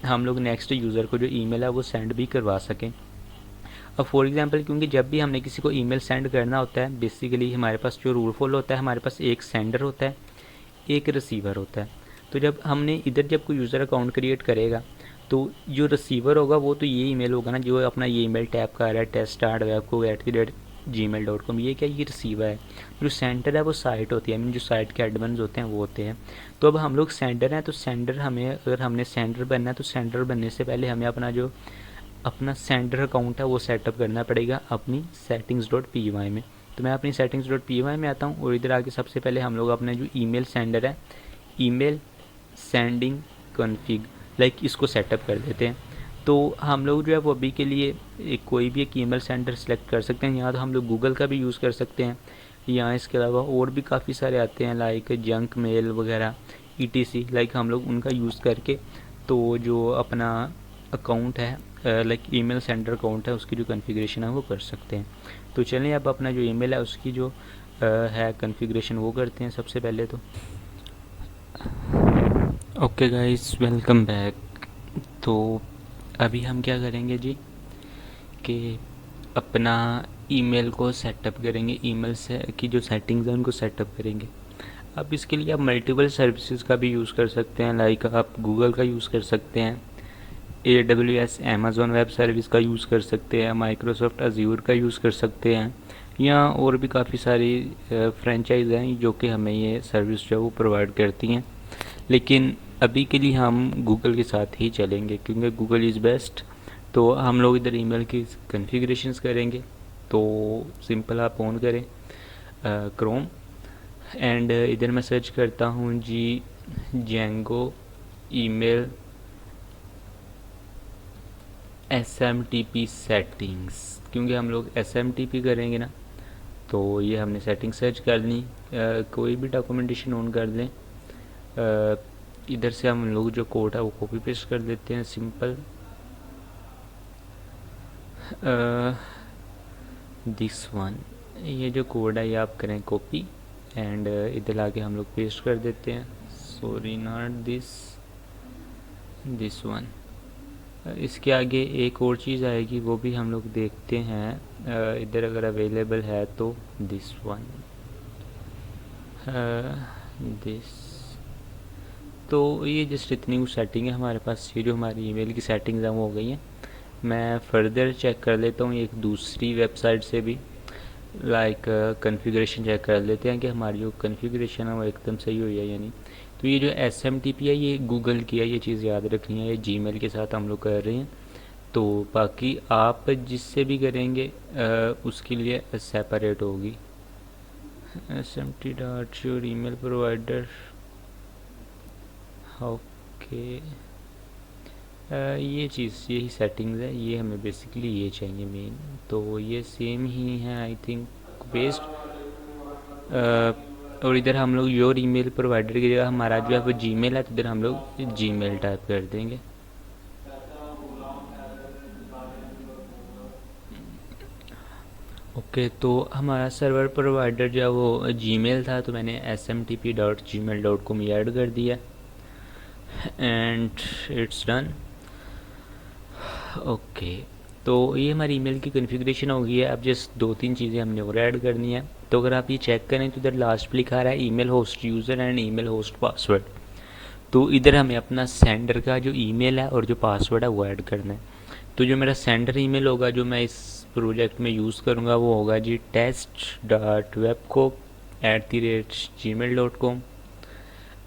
हम लोग next user को जो ईमेल है वो सेंड भी करवा सकें। अब फॉर एग्जांपल, क्योंकि जब भी हमने किसी को ईमेल सेंड करना होता है, बेसिकली हमारे पास जो रूल फॉलो होता है, हमारे पास एक सेंडर होता है, एक रिसीवर होता है। तो जब हमने इधर जब कोई यूज़र अकाउंट क्रिएट करेगा, तो जो रिसीवर होगा वो तो ये ईमेल होगा ना, जो अपना ये ईमेल टैप कर रहा है test@webco@gmail.com, ये क्या, ये रिसीवर है। जो सेंडर है वो साइट होती है, I mean जो साइट के एडमिन्स होते हैं वो होते हैं। तो अब हम लोग सेंडर हैं, तो सेंडर हमें, अगर हमने सेंडर बनना है तो सेंडर बनने से पहले हमें अपना सेंडर अकाउंट है वो सेटअप करना पड़ेगा अपनी settings.py में। तो मैं अपनी settings.py में आता हूँ और इधर आके सबसे पहले हम लोग अपना जो ईमेल सेंडर है, ईमेल सेंडिंग कॉन्फ़िग, इसको सेटअप कर देते हैं। तो हम लोग जो है वो अभी के लिए कोई भी एक ईमेल सेंडर सेलेक्ट कर सकते हैं। यहाँ तो हम लोग गूगल का भी यूज़ कर सकते हैं, यहाँ इसके अलावा और भी काफ़ी सारे आते हैं लाइक जंक मेल वगैरह ETC, हम लोग उनका यूज़ करके तो जो अपना अकाउंट है, ईमेल सेंडर अकाउंट है, उसकी जो कॉन्फ़िगरेशन है वो कर सकते हैं। तो चलिए अब अपना जो ईमेल है उसकी जो है कॉन्फ़िगरेशन वो करते हैं सबसे पहले तो। Okay guys, welcome back. तो अभी हम क्या करेंगे जी कि अपना ईमेल को सेटअप करेंगे, ईमेल से की जो सेटिंग्स हैं उनको सेटअप करेंगे। अब इसके लिए आप मल्टीपल सर्विसेज का भी यूज़ कर सकते हैं, आप गूगल का यूज़ कर सकते हैं, AWS अमेज़ॉन वेब सर्विस का यूज़ कर सकते हैं, माइक्रोसॉफ्ट अज्यूर का यूज़ कर सकते हैं, या और भी काफ़ी सारी फ्रेंचाइज हैं जो कि हमें ये सर्विस जो है वो प्रोवाइड करती हैं। लेकिन अभी के लिए हम गूगल के साथ ही चलेंगे क्योंकि गूगल इज़ बेस्ट। तो हम लोग इधर ईमेल की कॉन्फ़िगरेशंस करेंगे। तो सिंपल आप ऑन करें क्रोम एंड इधर मैं सर्च करता हूँ जी जेंगो ईमेल SMTP सेटिंग्स, क्योंकि हम लोग SMTP करेंगे ना। तो ये हमने सेटिंग सर्च कर ली, कोई भी डॉक्यूमेंटेशन ऑन कर लें। इधर से हम लोग जो कोड है वो कॉपी पेस्ट कर देते हैं सिंपल, दिस वन, ये जो कोड है ये आप करें कॉपी एंड इधर आके हम लोग पेस्ट कर देते हैं। Sorry, not this one. इसके आगे एक और चीज़ आएगी वो भी हम लोग देखते हैं, इधर अगर अवेलेबल है तो दिस वन, दिस। तो ये जस्ट इतनी कुछ सेटिंग है हमारे पास। ये जो हमारी ईमेल की सेटिंग्स हैं वो हो गई हैं। मैं फर्दर चेक कर लेता हूँ एक दूसरी वेबसाइट से भी, कॉन्फ़िगरेशन चेक कर लेते हैं कि हमारी जो कॉन्फ़िगरेशन है वो एकदम सही हुई है या नहीं। तो ये जो SMTP है ये गूगल की है, ये चीज़ याद रखनी है, ये जीमेल के साथ हम लोग कर रहे हैं। तो बाकी आप जिससे भी करेंगे उसके लिए सेपरेट होगी। SMT.your email provider, okay. ये चीज़, यही सेटिंग्स है, ये हमें बेसिकली ये चाहिए मेन। तो ये सेम ही है आई थिंक बेस्ड। और इधर हम लोग योर ईमेल प्रोवाइडर की जगह हमारा जो है वो जीमेल है, तो इधर हम लोग जीमेल टाइप कर देंगे। ओके, तो हमारा सर्वर प्रोवाइडर जो है वो जीमेल था, तो मैंने smtp.gmail.com ये ऐड कर दिया एंड इट्स डन। ओके, तो ये हमारी ईमेल की कॉन्फ़िगरेशन हो गई है। अब जस्ट 2-3 चीज़ें हमने और ऐड करनी है। तो अगर आप ये चेक करें तो इधर लास्ट पे लिखा रहा है email host user and email host password. तो इधर हमें अपना सेंडर का जो ईमेल है और जो पासवर्ड है वो ऐड करना है। तो जो मेरा सेंडर ईमेल होगा जो मैं इस प्रोजेक्ट में यूज़ करूँगा वो होगा जी test.webco@gmail.com।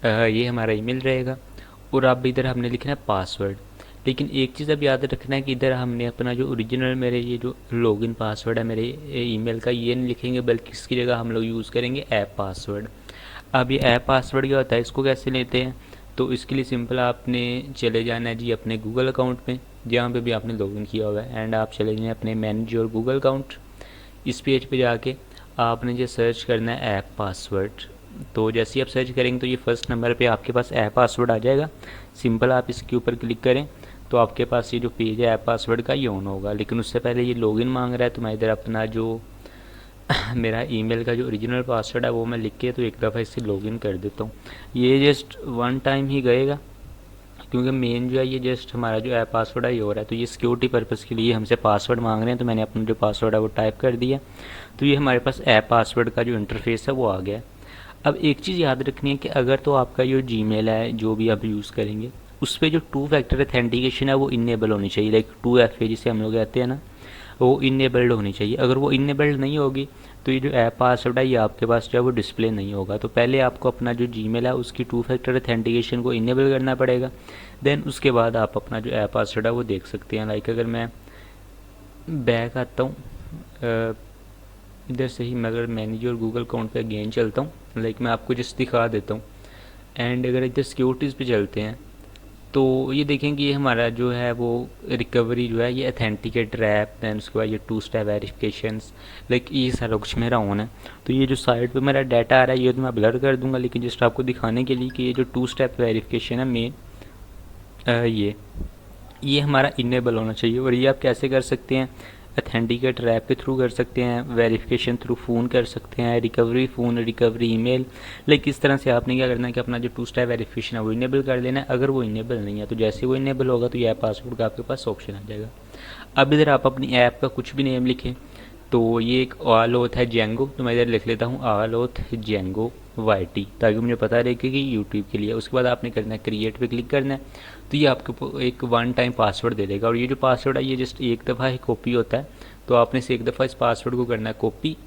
ये हमारा ईमेल रहेगा। और अब इधर हमने लिखना है पासवर्ड। लेकिन एक चीज़ अब याद रखना है कि इधर हमने अपना जो ओरिजिनल मेरे ये जो लॉगिन पासवर्ड है मेरे ईमेल का, ये नहीं लिखेंगे, बल्कि इसकी जगह हम लोग यूज़ करेंगे ऐप पासवर्ड। अब ये ऐप पासवर्ड क्या होता है, इसको कैसे लेते हैं? तो इसके लिए सिंपल आपने चले जाना है जी अपने गूगल अकाउंट में, जहाँ पे भी आपने लॉगिन किया हुआ है, एंड आप चले जाएं अपने मैनेज योर गूगल अकाउंट। इस पेज पे जाके आपने जो सर्च करना है ऐप पासवर्ड। तो जैसे ही आप सर्च करेंगे तो ये फर्स्ट नंबर पे आपके पास ऐप पासवर्ड आ जाएगा। सिंपल आप इसके ऊपर क्लिक करें तो आपके पास ये जो पेज है ऐप पासवर्ड का ये ऑन होगा। लेकिन उससे पहले ये लॉगिन मांग रहा है, तो मैं इधर अपना जो मेरा ईमेल का जो ओरिजिनल पासवर्ड है वो मैं लिख के तो एक दफ़ा इससे लॉगिन कर देता हूँ। ये जस्ट वन टाइम ही गएगा क्योंकि मेन जो है ये जस्ट हमारा जो ऐप पासवर्ड है ये हो रहा है, तो ये सिक्योरिटी पर्पज़ के लिए हमसे पासवर्ड मांग रहे हैं। तो मैंने अपना जो पासवर्ड है वो टाइप कर दिया, तो ये हमारे पास ऐप पासवर्ड का जो इंटरफेस है वो आ गया। अब एक चीज़ याद रखनी है कि अगर तो आपका जो जीमेल है जो भी आप यूज़ करेंगे उस पर जो 2 फैक्टर ऑथेंटिकेशन है वो इनेबल होनी चाहिए, लाइक 2FA जिसे हम लोग कहते हैं ना, वो इनेबल्ड होनी चाहिए। अगर वो इनेबल्ड नहीं होगी तो ये जो ऐप पासवर्ड है ये आपके पास जो है वो डिस्प्ले नहीं होगा। तो पहले आपको अपना जो जीमेल है उसकी 2 फैक्टर ऑथेंटिकेशन को इनेबल करना पड़ेगा, देन उसके बाद आप अपना जो ऐप पासवर्ड है वो देख सकते हैं। लाइक अगर मैं बैक आता हूँ इधर से ही, मैं अगर मैनेज और गूगल अकाउंट पे अगेन चलता हूँ, लाइक मैं आपको जस्ट दिखा देता हूँ। एंड अगर इधर सिक्योरिटीज़ पे चलते हैं तो ये देखें कि ये हमारा जो है वो रिकवरी जो है ये अथेंटिकेटर ऐप, दैन उसके बाद ये 2 स्टेप वेरिफिकेशंस, लाइक ये सारा कुछ मेरा ऑन है। तो ये जो साइड पे मेरा डाटा आ रहा है ये तो मैं ब्लर कर दूंगा, लेकिन जस्ट आपको दिखाने के लिए कि ये जो 2 स्टेप वेरिफिकेशन है मेन ये हमारा इनेबल होना चाहिए। और ये आप कैसे कर सकते हैं, अथेंटिकेटर ऐप के थ्रू कर सकते हैं, वेरिफिकेशन थ्रू फ़ोन कर सकते हैं, recovery phone, recovery email. Like इस तरह से आपने क्या करना है कि अपना जो 2 स्टेप वेरिफिकेशन है वो इनेबल कर लेना है। अगर वो इनेबल नहीं है तो जैसे वो इनेबल होगा तो यह पासवर्ड का आपके पास ऑप्शन आ जाएगा। अब इधर आप अपनी ऐप का कुछ भी नेम लिखें, तो ये एक ऑल ओथ है जेंगो, तो मैं इधर लिख लेता हूँ ऑल ओथ जेंगो YT, ताकि मुझे पता रहे कि यूट्यूब के लिए। उसके बाद आपने करना है क्रिएट पे क्लिक करना है, तो ये आपको एक 1 टाइम पासवर्ड दे देगा। और ये जो पासवर्ड है ये जस्ट एक दफ़ा ही कॉपी होता है, तो आपने से एक दफ़ा इस पासवर्ड को करना है कॉपी।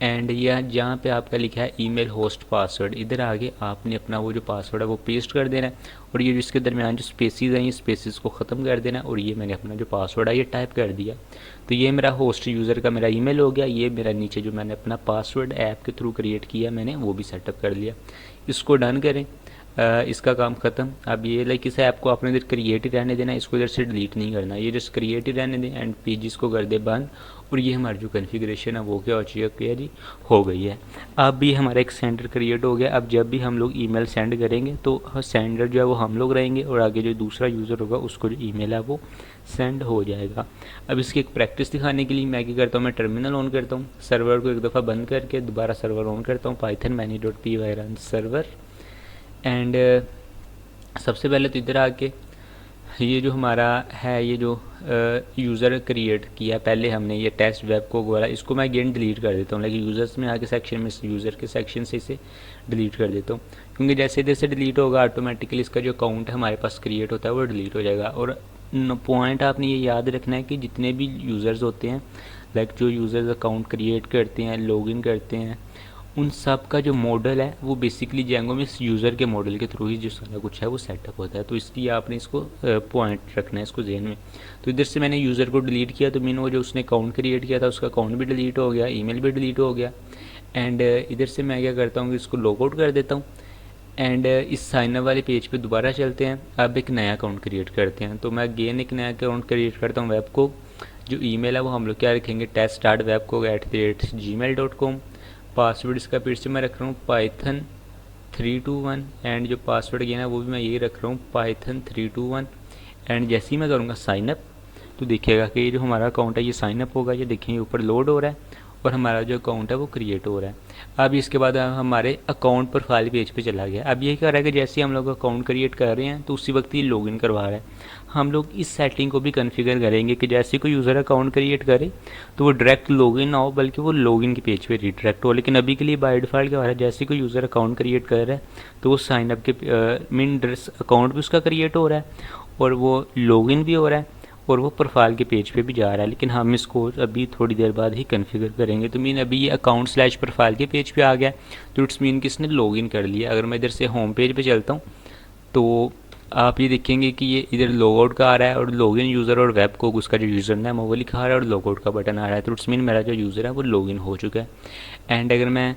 एंड यह जहाँ पे आपका लिखा है ईमेल होस्ट पासवर्ड, इधर आगे आपने अपना वो जो पासवर्ड है वो पेस्ट कर देना है। और ये जिसके दरमियान जो स्पेसिस हैं ये स्पेसिस को ख़त्म कर देना है। और ये मैंने अपना जो पासवर्ड है ये टाइप कर दिया, तो ये मेरा होस्ट यूज़र का मेरा ईमेल हो गया। ये मेरा नीचे जो मैंने अपना पासवर्ड ऐप के थ्रू क्रिएट किया मैंने वो भी सेटअप कर लिया। इसको डन करें, इसका काम ख़त्म। अब ये लाइक इस ऐप को आपने इधर क्रिएट ही रहने देना, इसको इधर से डिलीट नहीं करना, ये जस्ट क्रिएट ही रहने दें एंड पेजेस को कर दे बंद। और ये हमारी जो कॉन्फ़िगरेशन है वो क्या हो चुकी है जी, हो गई है। अब भी हमारा एक सेंडर क्रिएट हो गया। अब जब भी हम लोग ईमेल सेंड करेंगे तो सेंडर जो है वो हम लोग रहेंगे और आगे जो दूसरा यूज़र होगा उसको जो ईमेल है वो सेंड हो जाएगा। अब इसकी एक प्रैक्टिस दिखाने के लिए मैं क्या करता हूँ, मैं टर्मिनल ऑन करता हूँ, सर्वर को एक दफ़ा बंद करके दोबारा सर्वर ऑन करता हूँ, Python many.py run server. And सबसे पहले तो इधर आके ये जो हमारा है ये जो यूज़र क्रिएट किया पहले हमने ये टेस्ट वेब को वाला, इसको मैं अगेन डिलीट कर देता हूँ। लेकिन यूज़र्स में आके सेक्शन में यूज़र के सेक्शन से इसे डिलीट कर देता हूँ, क्योंकि जैसे जैसे डिलीट होगा ऑटोमेटिकली इसका जो अकाउंट है हमारे पास क्रिएट होता है वो डिलीट हो जाएगा। और पॉइंट आपने ये याद रखना है कि जितने भी यूज़र्स होते हैं, लाइक जो यूज़र्स अकाउंट क्रिएट करते हैं, लॉगिन करते हैं, उन सब का जो मॉडल है वो बेसिकली जेंगो में इस यूज़र के मॉडल के थ्रू ही जो सारा कुछ है वो सेटअप होता है। तो इसलिए आपने इसको पॉइंट रखना है इसको जेन में। तो इधर से मैंने यूज़र को डिलीट किया, तो मैंने वो जो उसने अकाउंट क्रिएट किया था उसका अकाउंट भी डिलीट हो गया, ईमेल भी डिलीट हो गया। एंड इधर से मैं क्या करता हूँ कि इसको लॉग आउट कर देता हूँ। एंड इस साइन अप वाले पेज पे दोबारा चलते हैं। अब एक नया अकाउंट क्रिएट करते हैं, तो मैं अगेन एक नया अकाउंट क्रिएट करता हूँ। वेब को जो ईमेल है वो हम लोग क्या रखेंगे, test.webco@gmail.com। पासवर्ड इसका फिर से मैं रख रहा हूँ python321 एंड जो पासवर्ड अगेन है वो भी मैं यही रख रहा हूँ python321। एंड जैसे ही मैं करूँगा साइन अप तो देखिएगा कि ये जो हमारा अकाउंट है ये साइन अप होगा, ये देखिए ऊपर लोड हो रहा है और हमारा जो अकाउंट है वो क्रिएट हो रहा है। अब इसके बाद हमारे अकाउंट प्रोफाइल पेज पे चला गया। अब ये कह रहा है कि जैसे हम लोग अकाउंट क्रिएट कर रहे हैं तो उसी वक्त ये लॉगिन करवा रहा है। हम लोग इस सेटिंग को भी कॉन्फ़िगर करेंगे कि जैसे कोई यूज़र अकाउंट क्रिएट करे तो वो डायरेक्ट लॉगिन ना हो बल्कि वो लॉगिन के पेज पे रिडायरेक्ट हो। लेकिन अभी के लिए बाय डिफ़ॉल्ट क्या हो रहा है, जैसे कोई यूज़र अकाउंट क्रिएट कर रहा है तो वो साइन अप के मीन अकाउंट भी उसका क्रिएट हो रहा है और वो लॉगिन भी हो रहा है और वो प्रोफाइल के पेज पे भी जा रहा है। लेकिन हम इसको अभी थोड़ी देर बाद ही कॉन्फ़िगर करेंगे। तो मीन अभी ये अकाउंट/प्रोफाइल के पेज पे आ गया, तो इट्स मीन कि इसने लॉगिन कर लिया। अगर मैं इधर से होम पेज पे चलता हूँ तो आप ये देखेंगे कि ये इधर लॉग आउट का आ रहा है और लॉगिन यूज़र और वेब को उसका जो यूज़र नेम है वो लिखा आ रहा है और लॉग आउट का बटन आ रहा है। तो इट्स मीन मेरा जो यूज़र है वो लॉगिन हो चुका है। एंड अगर मैं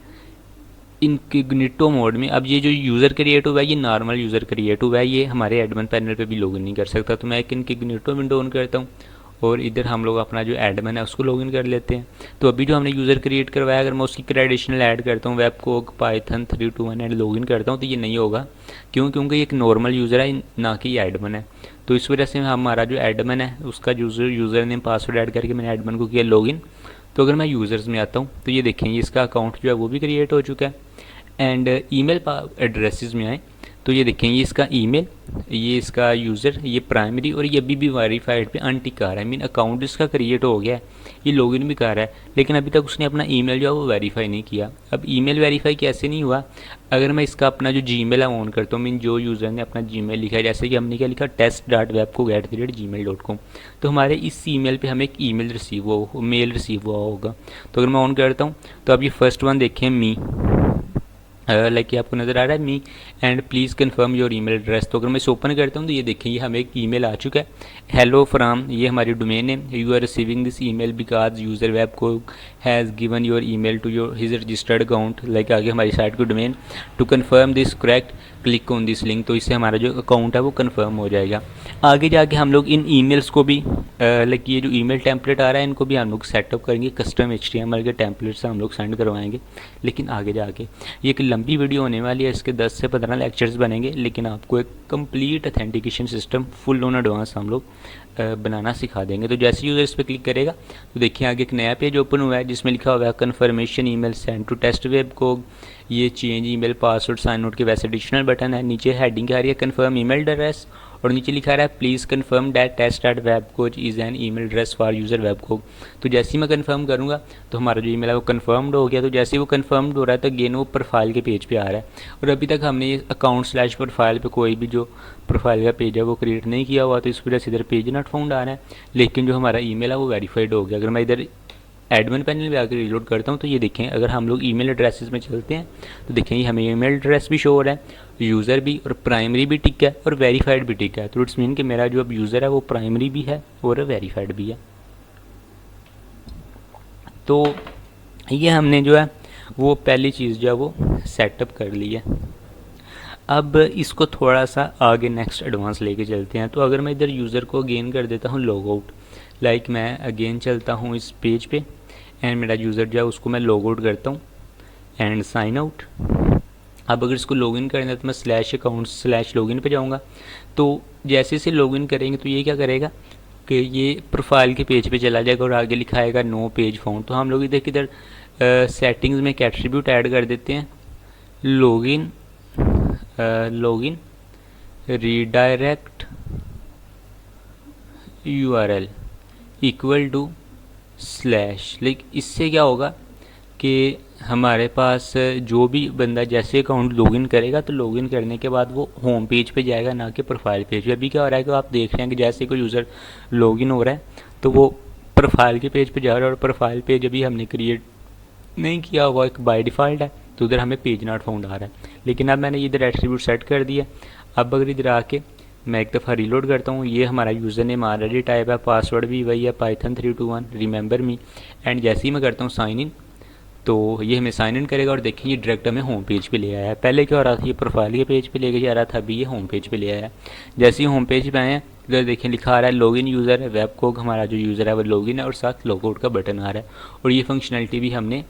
इनकॉग्निटो मोड में, अब ये जो यूज़र क्रिएट हुआ है ये नॉर्मल यूज़र क्रिएट हुआ है, ये हमारे एडमिन पैनल पे भी लॉगिन नहीं कर सकता। तो मैं एक इनकॉग्निटो विंडो ऑन करता हूँ और इधर हम लोग अपना जो एडमिन है उसको लॉगिन कर लेते हैं। तो अभी जो हमने यूज़र क्रिएट करवाया अगर मैं उसकी क्रेडेंशियल ऐड करता हूँ वेब को python321 एंड लॉगिन करता हूँ तो ये नहीं होगा। क्यों? क्योंकि एक नॉर्मल यूज़र है ना कि एडमिन है। तो इस वजह से हमारा जो एडमिन है उसका यूज़र नेम पासवर्ड ऐड करके मैंने एडमिन को किया लॉगिन। तो अगर मैं यूज़र्स में आता हूँ तो ये देखेंगे इसका अकाउंट जो है वो भी क्रिएट हो चुका है। एंड ईमेल एड्रेसेस में आए तो ये देखें, ये इसका ईमेल, ये इसका यूज़र, ये प्राइमरी, और ये अभी भी वेरीफाइड पे अनटिक आ रहा है। आई मीन अकाउंट इसका क्रिएट हो गया है, ये लॉगिन भी कर रहा है, लेकिन अभी तक उसने अपना ईमेल जो है वो वेरीफाई नहीं किया। अब ईमेल वेरीफाई कैसे नहीं हुआ? अगर मैं इसका अपना जो जीमेल है ऑन करता हूँ, मीन जो यूज़र ने अपना जीमेल लिखा है, जैसे कि हमने क्या लिखा, test.webcook@gmail.com, तो हमारे इस ईमेल पे हमें एक ईमेल रिसीव हो, मेल रिसीव हुआ होगा। तो अगर मैं ऑन करता हूँ तो अब ये फर्स्ट वन देखें, मी, लाइक ये आपको नज़र आ रहा है, me and please confirm your email address. तो अगर मैं इसे ओपन करता हूँ तो ये देखिए, ये हमें एक ईमेल आ चुका है, हेलो फ्रॉम, ये हमारी डोमेन है, you are receiving this email because user webcook has given your email to your his registered account, like आगे हमारी साइट की domain, to confirm this correct click on this link. तो इससे हमारा जो अकाउंट है वो कन्फर्म हो जाएगा। आगे जाके हम लोग इन ईमेल्स को भी लाइक ये जो ईमेल टेम्पलेट आ रहा है इनको भी हम लोग सेटअप करेंगे, कस्टम HTML के टेम्पलेट से हम लोग सेंड करवाएंगे। लेकिन आगे जाके ये एक लंबी वीडियो होने वाली है, इसके 10 से 15 लेक्चर्स बनेंगे, लेकिन आपको एक complete authentication system full on advance हम लोग बनाना सिखा देंगे। तो जैसे यूज़र इस पर क्लिक करेगा तो देखिए आगे एक नया पेज ओपन हुआ है जिसमें लिखा हुआ है confirmation email send to test web को, ये change email password sign out के वैसे एडिशनल बटन है, नीचे हेडिंग आ रही है कन्फर्म ईमेल एड्रेस, और नीचे लिखा रहा है please confirm that test.webcook is an email address for user webcook. तो जैसे ही मैं कन्फर्म करूँगा तो हमारा जो ईमेल है वो कन्फर्म्ड हो गया। तो जैसे ही वो कन्फर्म्ड हो रहा है तो अगेन वो प्रोफाइल के पेज पे आ रहा है, और अभी तक हमने ये अकाउंट/प्रोफाइल पे कोई भी जो प्रोफाइल का पेज है वो क्रिएट नहीं किया हुआ, तो इस वजह से इधर पेज नॉट फाउंड आ रहा है। लेकिन जो हमारा ईमेल है वो वेरीफाइड हो गया। अगर मैं इधर एडमिन पैनल में आकर रीलोड करता हूँ तो ये देखें, अगर हम लोग ईमेल एड्रेसेस में चलते हैं तो देखें ये हमें ईमेल एड्रेस भी शो हो रहा है, यूज़र भी, और प्राइमरी भी टिक है, और वेरीफाइड भी टिक है। तो इट्स मीन कि मेरा जो अब यूज़र है वो प्राइमरी भी है और वेरीफाइड भी है। तो ये हमने जो है वो पहली चीज़ जो है वो सेटअप कर ली है। अब इसको थोड़ा सा आगे नेक्स्ट एडवांस लेके चलते हैं। तो अगर मैं इधर यूज़र को अगेन कर देता हूँ लॉग आउट, लाइक मैं अगेन चलता हूँ इस पेज पे एंड मेरा यूज़र जो है उसको मैं लॉग आउट करता हूँ एंड साइन आउट। अब अगर इसको लॉगिन करना है तो मैं /account/login पे जाऊँगा। तो जैसे से लॉगिन करेंगे तो ये क्या करेगा कि ये प्रोफाइल के पेज पे चला जाएगा और आगे लिखाएगा नो पेज फाउंड। तो हम लोग इधर किधर सेटिंग्स में एक एट्रीब्यूट ऐड कर देते हैं, login redirect URL equal to / like इससे क्या होगा कि हमारे पास जो भी बंदा जैसे अकाउंट लॉगिन करेगा तो लॉगिन करने के बाद वो होम पेज पे जाएगा, ना कि प्रोफाइल पेज पे। अभी क्या हो रहा है कि आप देख रहे हैं कि जैसे कोई यूज़र लॉगिन हो रहा है तो वो प्रोफाइल के पेज पे जा रहा है, और प्रोफाइल पेज अभी हमने क्रिएट नहीं किया हुआ, एक बाय डिफ़ॉल्ट है, तो उधर हमें पेज नॉट फाउंड आ रहा है। लेकिन अब मैंने इधर एट्रीब्यूट सेट कर दिया। अब अगर इधर आके मैं एक दफ़ा रीलोड करता हूँ, ये हमारा यूज़र नेम ऑलरेडी टाइप है, पासवर्ड भी वही है python321 रिमेंबर मी, एंड जैसे ही मैं करता हूँ साइन इन तो ये हमें साइन इन करेगा, और देखिए ये डायरेक्ट हमें होम पेज पे ले आया है। पहले क्या हो रहा था, ये प्रोफाइल के पेज पे लेके जा रहा था, अभी ये होम पेज पे ले आया है। जैसे ही होम पेज पे आए हैं इधर देखिए लिखा आ रहा है लॉगिन यूज़र है, वेबकोक हमारा जो यूज़र है वो लॉगिन है, और साथ लॉगआउट का बटन आ रहा है। और ये फंक्शनलिटी भी हमने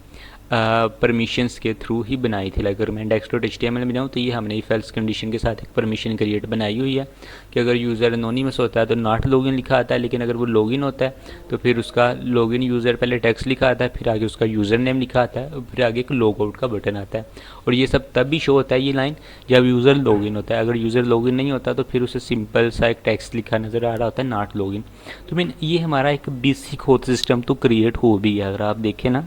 परमिशंस के थ्रू ही बनाई थी। अगर मैं index.html में जाऊँ तो ये हमने इफ एल्स कंडीशन के साथ एक परमिशन क्रिएट बनाई हुई है कि अगर यूज़र एनोनिमस होता है तो नॉट लॉगिन लिखा आता है, लेकिन अगर वो लॉगिन होता है तो फिर उसका लॉगिन यूज़र पहले टेक्स्ट लिखा आता है, फिर आगे उसका यूज़र नेम लिखा आता है, और फिर आगे एक लॉग आउट का बटन आता है। और ये सब तब भी शो होता है ये लाइन जब यूज़र लॉगिन होता है। अगर यूज़र लॉगिन नहीं होता तो फिर उसे सिंपल सा एक टेक्स्ट लिखा नज़र आ रहा होता है, नॉट लॉगिन। तो मीन ये हमारा एक बेसिक होत सिस्टम तो क्रिएट हो भी है। अगर आप देखें ना,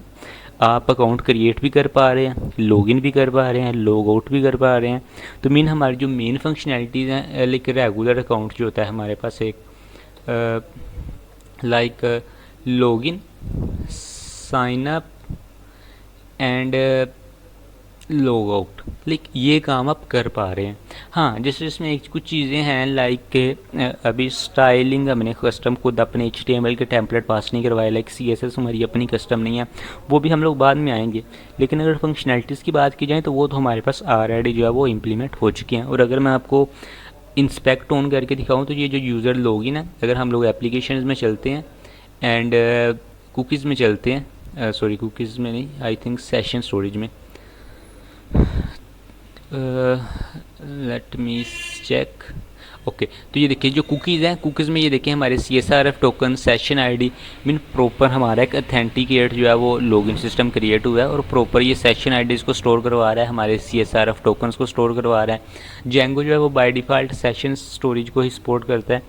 आप अकाउंट क्रिएट भी कर पा रहे हैं, लॉगिन भी कर पा रहे हैं, लॉग आउट भी कर पा रहे हैं। तो मीन हमारी जो मेन फंक्शनैलिटीज़ हैं, लाइक रेगुलर अकाउंट जो होता है हमारे पास एक like login, sign up and log out, like ये काम आप कर पा रहे हैं। हाँ, जैसे इसमें एक कुछ चीज़ें हैं लाइक अभी स्टाइलिंग हमने कस्टम खुद अपने HTML के टेम्पलेट पास नहीं करवाया, लाइक CSS हमारी अपनी कस्टम नहीं है, वो भी हम लोग बाद में आएंगे। लेकिन अगर फंक्शनैलिटीज़ की बात की जाए तो वो तो हमारे पास ऑलरेडी जो है वो इम्प्लीमेंट हो चुके हैं। और अगर मैं आपको इंस्पेक्ट ऑन करके दिखाऊँ तो ये जो यूज़र लॉगिन है, अगर हम लोग एप्लीकेशन में चलते हैं एंड कुकीज़ में चलते हैं, सॉरी कुकीज़ में नहीं, आई थिंक सेशन स्टोरेज में, लेट मी चेक, ओके, तो ये देखिए जो कुकीज़ हैं, कुकीज़ में ये देखिए हमारे CSRF token, session ID, mean proper हमारा एक अथेंटिकेट जो है वो लॉगिन सिस्टम क्रिएट हुआ है और प्रॉपर ये सेशन आईडीज़ को स्टोर करवा रहा है, हमारे CSRF टोकन्स को स्टोर करवा रहा है। जेंगो जो है वो बाय डिफ़ॉल्ट सेशन स्टोरेज को ही सपोर्ट करता है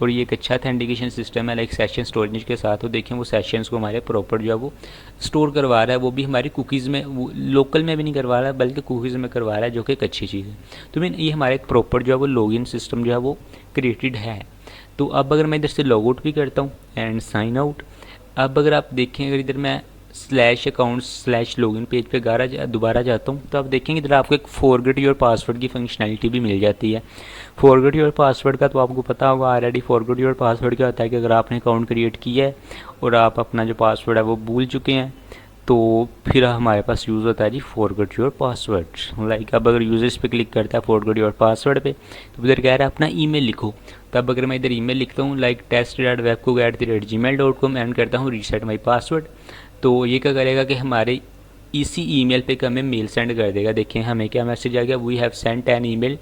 और ये एक अच्छा अथेंटिकेशन सिस्टम है लाइक सेशन स्टोरेज के साथ। तो देखें वो सेशंस को हमारे प्रॉपर जो है वो स्टोर करवा रहा है, वो भी हमारी कुकीज़ में, लोकल में भी नहीं करवा रहा है बल्कि कुकीज़ में करवा रहा है, जो कि एक अच्छी चीज़ है। तो मीन ये हमारा एक प्रॉपर जो है वो लॉगिन सिस्टम जो है वो क्रिएटेड है। तो अब अगर मैं इधर से लॉग आउट भी करता हूँ एंड साइन आउट, अब अगर आप देखें, अगर इधर मैं slash account slash login page पे दोबारा जाता हूँ तो आप देखेंगे इधर आपको एक फॉरगेट योर पासवर्ड की फंक्शनैलिटी भी मिल जाती है। फॉरगेट योर पासवर्ड का तो आपको पता होगा ऑलरेडी। फॉरगेट योर पासवर्ड क्या होता है कि अगर आपने अकाउंट क्रिएट किया है और आप अपना जो पासवर्ड है वो भूल चुके हैं तो फिर हमारे पास यूज़ होता है जी फॉरगेट योर पासवर्ड। लाइक अब अगर यूजर्स पे क्लिक करता है फॉरगेट योर पासवर्ड पे तो इधर कह रहा है अपना ईमेल लिखो। तब अगर मैं इधर ईमेल लिखता हूँ लाइक test.webcook@gmail.com एंड करता हूँ रीसेट माई पासवर्ड, तो ये क्या करेगा कि हमारे इसी ईमेल पे हमें मेल सेंड कर देगा। देखें हमें क्या मैसेज आ गया, we have sent an email,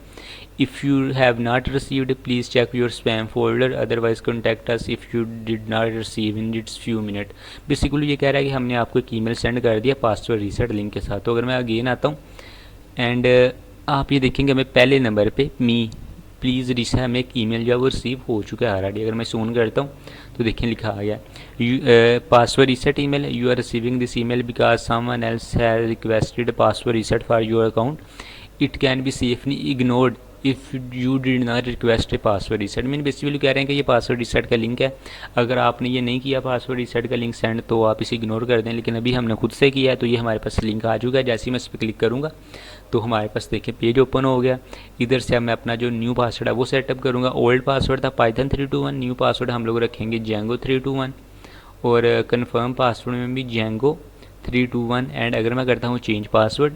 if you have not received please check your spam folder, otherwise contact us if you did not receive in its few minute. Basically ये कह रहा है कि हमने आपको एक ईमेल सेंड कर दिया पासवर्ड रीसेट लिंक के साथ। तो अगर मैं अगेन आता हूँ एंड आप ये देखेंगे हमें पहले नंबर पे मी प्लीज़ रिसा हमें एक ईमेल जो है वो रिसीव हो चुका है ऑलरेडी। अगर मैं सोन करता हूँ तो देखिए लिखा आ गया password reset email, you are receiving this email because someone else has requested password reset for your account, it can be safely ignored if you did not request a password reset. Mean basically कह रहे हैं कि ये password reset का link है, अगर आपने ये नहीं किया पासवर्ड रीसेट का लिंक सेंड तो आप इसे इग्नोर कर दें, लेकिन अभी हमने खुद से किया है तो ये हमारे पास लिंक आ चुका है। जैसे ही मैं इस पर क्लिक करूँगा तो हमारे पास देखिए पेज ओपन हो गया। इधर से मैं अपना जो न्यू पासवर्ड है वो सेटअप करूँगा। ओल्ड पासवर्ड था पाइथन 321, न्यू पासवर्ड हम लोग रखेंगे जेंगो 321 और कन्फर्म पासवर्ड में भी जेंगो 321 एंड अगर मैं करता हूँ चेंज पासवर्ड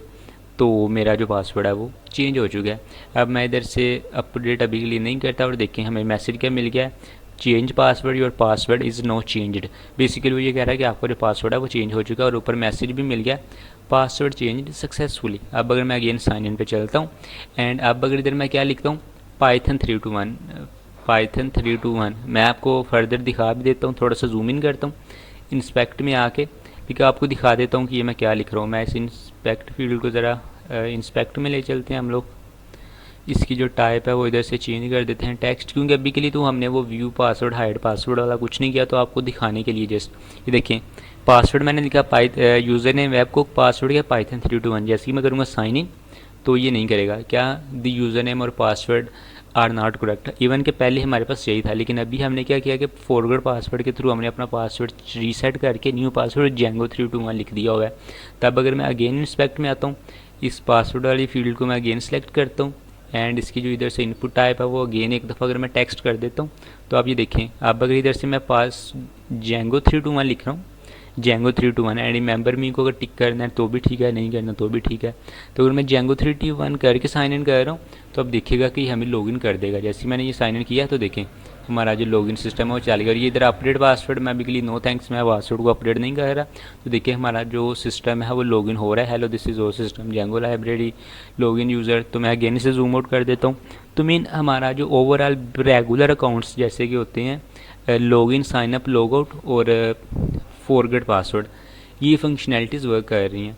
तो मेरा जो पासवर्ड है वो चेंज हो चुका है। अब मैं इधर से अपडेट अभी के लिए नहीं करता और देखें हमें मैसेज क्या मिल गया है, change password, your password is no changed. Basically वो ये कह रहा है कि आपका जो पासवर्ड है वो चेंज हो चुका है और ऊपर मैसेज भी मिल गया पासवर्ड चेंज सक्सेसफुली। अब अगर मैं अगेन साइन इन पे चलता हूँ एंड अब अगर इधर मैं क्या लिखता हूँ पाइथन 321 मैं आपको फर्दर दिखा भी देता हूँ, थोड़ा सा जूम इन करता हूँ इंस्पेक्ट में आके, ठीक है आपको दिखा देता हूँ कि ये मैं क्या लिख रहा हूँ। मैं इस इंस्पेक्ट फील्ड को ज़रा इंस्पेक्ट में ले चलते हैं हम लोग, इसकी जो टाइप है वो इधर से चेंज कर देते हैं टेक्स्ट, क्योंकि अभी के लिए तो हमने वो व्यू पासवर्ड हाइड पासवर्ड वाला कुछ नहीं किया, तो आपको दिखाने के लिए जस्ट ये देखें पासवर्ड मैंने लिखा यूज़र ने वेब को पासवर्ड किया पाइथन 321। जैसे ही मैं करूँगा साइन इन तो ये नहीं करेगा, क्या द यूज़र नेम और password are not correct. Even के पहले हमारे पास यही था, लेकिन अभी हमने क्या किया कि फॉरवर्ड पासवर्ड के थ्रू हमने अपना पासवर्ड रीसेट करके न्यू पासवर्ड जेंगो 321 लिख दिया हुआ है। तब अगर मैं अगेन इंस्पेक्ट में आता हूँ, इस पासवर्ड वाली फील्ड को मैं अगेन सेलेक्ट करता हूँ एंड इसकी जो इधर से इनपुट टाइप है वो अगेन एक दफ़ा अगर मैं टेक्स्ट कर देता हूँ तो आप ये देखें, अब अगर इधर से मैं जेंगो 321 लिख रहा हूँ, जेंगो 321 एंड रिमेंबर मी को अगर टिक करना है तो भी ठीक है, नहीं करना तो भी ठीक है। तो अगर मैं जेंगो 321 करके साइन इन कर रहा हूँ तो अब देखिएगा कि हमें लॉगिन कर देगा। जैसे मैंने ये साइन इन किया तो देखें हमारा जो लॉगिन सिस्टम है वो चल गया। और ये इधर अपडेट पासवर्ड मैं अभी नो थैंक्स, मैं पासवर्ड को अपडेट नहीं कर रहा। तो देखिए हमारा जो सिस्टम है वो लॉगिन हो रहा है। Hello this is O system Django library login user. तो मैं अगेन इसे जूम आउट कर देता हूँ। तो मीन हमारा जो ओवरऑल रेगुलर अकाउंट्स जैसे कि होते हैं login, sign up, log out और फॉरगेट पासवर्ड, ये फंक्शनैलिटीज़ वर्क कर रही हैं।